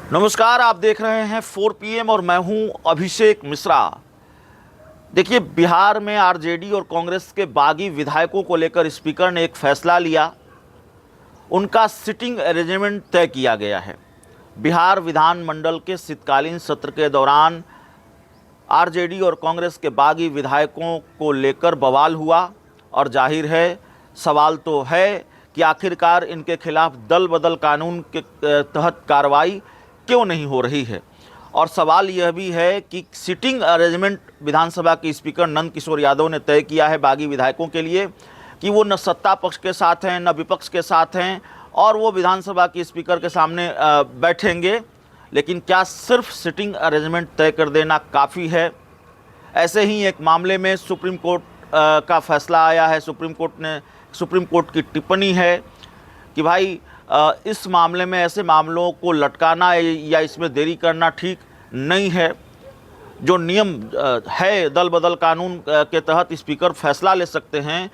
नमस्कार, आप देख रहे हैं 4 PM और मैं हूं अभिषेक मिश्रा। देखिए, बिहार में आरजेडी और कांग्रेस के बागी विधायकों को लेकर स्पीकर ने एक फैसला लिया। उनका सिटिंग अरेंजमेंट तय किया गया है। बिहार विधानमंडल के शीतकालीन सत्र के दौरान आरजेडी और कांग्रेस के बागी विधायकों को लेकर बवाल हुआ और जाहिर है सवाल तो है कि आखिरकार इनके खिलाफ दल बदल कानून के तहत कार्रवाई क्यों नहीं हो रही है। और सवाल यह भी है कि सिटिंग अरेंजमेंट विधानसभा के स्पीकर नंद किशोर यादव ने तय किया है बागी विधायकों के लिए कि वो न सत्ता पक्ष के साथ हैं न विपक्ष के साथ हैं और वो विधानसभा के स्पीकर के सामने बैठेंगे। लेकिन क्या सिर्फ सिटिंग अरेंजमेंट तय कर देना काफ़ी है? ऐसे ही एक मामले में सुप्रीम कोर्ट का फैसला आया है। सुप्रीम कोर्ट की टिप्पणी है कि भाई इस मामले में ऐसे मामलों को लटकाना या इसमें देरी करना ठीक नहीं है। जो नियम है दल बदल कानून के तहत स्पीकर फैसला ले सकते हैं।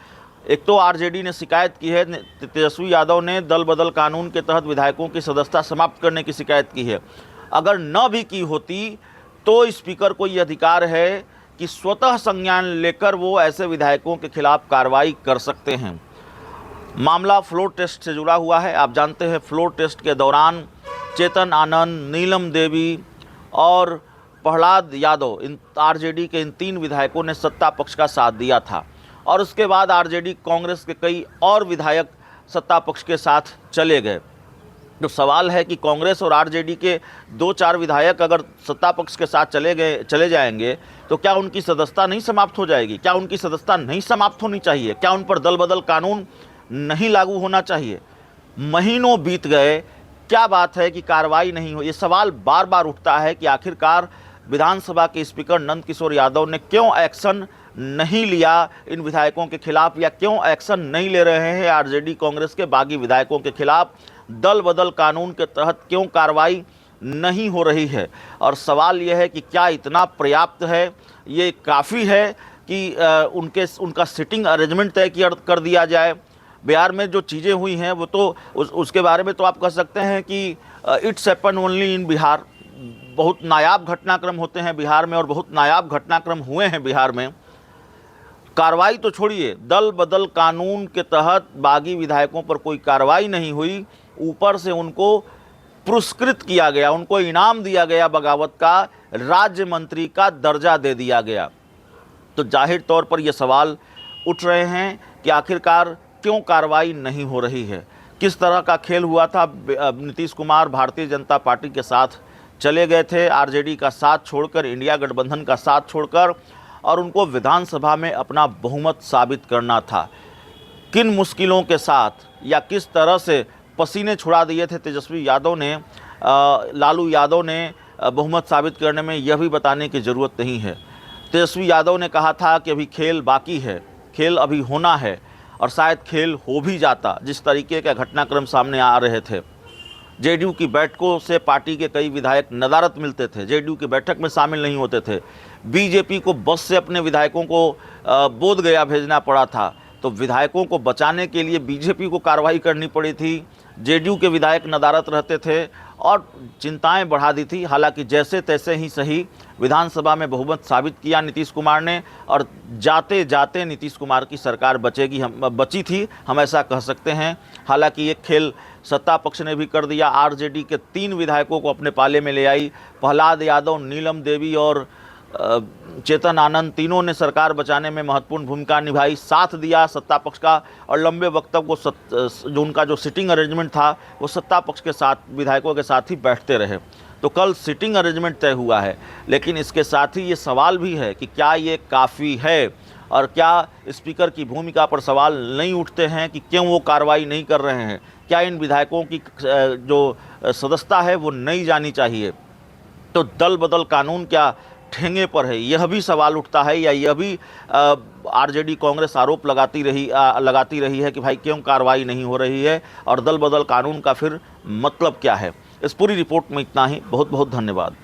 एक तो आरजेडी ने शिकायत की है, तेजस्वी यादव ने दल बदल कानून के तहत विधायकों की सदस्यता समाप्त करने की शिकायत की है। अगर न भी की होती तो स्पीकर को ये अधिकार है कि स्वतः संज्ञान लेकर वो ऐसे विधायकों के खिलाफ कार्रवाई कर सकते हैं। मामला फ्लोर टेस्ट से जुड़ा हुआ है। आप जानते हैं फ्लोर टेस्ट के दौरान चेतन आनंद, नीलम देवी और प्रहलाद यादव, इन आरजेडी के इन 3 विधायकों ने सत्ता पक्ष का साथ दिया था और उसके बाद आरजेडी कांग्रेस के कई और विधायक सत्ता पक्ष के साथ चले गए। तो सवाल है कि कांग्रेस और आरजेडी के 2-4 विधायक अगर सत्ता पक्ष के साथ चले जाएंगे तो क्या उनकी सदस्यता नहीं समाप्त हो जाएगी? क्या उनकी सदस्यता नहीं समाप्त होनी चाहिए? क्या उन पर दल बदल कानून नहीं लागू होना चाहिए? महीनों बीत गए, क्या बात है कि कार्रवाई नहीं हो? ये सवाल बार बार उठता है कि आखिरकार विधानसभा के स्पीकर नंद किशोर यादव ने क्यों एक्शन नहीं लिया इन विधायकों के खिलाफ, या क्यों एक्शन नहीं ले रहे हैं आरजेडी कांग्रेस के बागी विधायकों के खिलाफ? दल बदल कानून के तहत क्यों कार्रवाई नहीं हो रही है? और सवाल यह है कि क्या इतना पर्याप्त है, ये काफ़ी है कि उनका सिटिंग अरेंजमेंट तय कर दिया जाए? बिहार में जो चीज़ें हुई हैं वो तो उसके बारे में तो आप कह सकते हैं कि it's happen only in Bihar. बहुत नायाब घटनाक्रम होते हैं बिहार में और बहुत नायाब घटनाक्रम हुए हैं बिहार में। कार्रवाई तो छोड़िए, दल बदल कानून के तहत बागी विधायकों पर कोई कार्रवाई नहीं हुई, ऊपर से उनको पुरस्कृत किया गया, उनको इनाम दिया गया, बगावत का राज्य मंत्री का दर्जा दे दिया गया। तो जाहिर तौर पर ये सवाल उठ रहे हैं कि आखिरकार क्यों कार्रवाई नहीं हो रही है? किस तरह का खेल हुआ था? नीतीश कुमार भारतीय जनता पार्टी के साथ चले गए थे, आरजेडी का साथ छोड़कर, इंडिया गठबंधन का साथ छोड़कर, और उनको विधानसभा में अपना बहुमत साबित करना था। किन मुश्किलों के साथ या किस तरह से पसीने छुड़ा दिए थे तेजस्वी यादव ने, लालू यादव ने बहुमत साबित करने में, यह भी बताने की ज़रूरत नहीं है। तेजस्वी यादव ने कहा था कि अभी खेल बाकी है, खेल अभी होना है, और शायद खेल हो भी जाता जिस तरीके के घटनाक्रम सामने आ रहे थे। जेडीयू की बैठकों से पार्टी के कई विधायक नदारत मिलते थे, जेडीयू की बैठक में शामिल नहीं होते थे। बीजेपी को बस से अपने विधायकों को बोध गया भेजना पड़ा था, तो विधायकों को बचाने के लिए बीजेपी को कार्रवाई करनी पड़ी थी। जेडीयू के विधायक नदारत रहते थे और चिंताएं बढ़ा दी थी। हालांकि जैसे तैसे ही सही विधानसभा में बहुमत साबित किया नीतीश कुमार ने, और जाते जाते नीतीश कुमार की सरकार बची थी, हम ऐसा कह सकते हैं। हालांकि ये खेल सत्ता पक्ष ने भी कर दिया। आरजेडी के 3 विधायकों को अपने पाले में ले आई। प्रहलाद यादव, नीलम देवी और चेतन आनंद, तीनों ने सरकार बचाने में महत्वपूर्ण भूमिका निभाई, साथ दिया सत्ता पक्ष का, और लंबे वक्त तक वो जो उनका जो सिटिंग अरेंजमेंट था वो सत्ता पक्ष के साथ, विधायकों के साथ ही बैठते रहे। तो कल सिटिंग अरेंजमेंट तय हुआ है, लेकिन इसके साथ ही ये सवाल भी है कि क्या ये काफ़ी है, और क्या स्पीकर की भूमिका पर सवाल नहीं उठते हैं कि क्यों वो कार्रवाई नहीं कर रहे हैं? क्या इन विधायकों की जो सदस्यता है वो नहीं जानी चाहिए? तो दल बदल कानून क्या ठेंगे पर है, यह भी सवाल उठता है। या यह भी आरजेडी कांग्रेस आरोप लगाती रही है कि भाई क्यों कार्रवाई नहीं हो रही है, और दल बदल कानून का फिर मतलब क्या है? इस पूरी रिपोर्ट में इतना ही। बहुत बहुत धन्यवाद।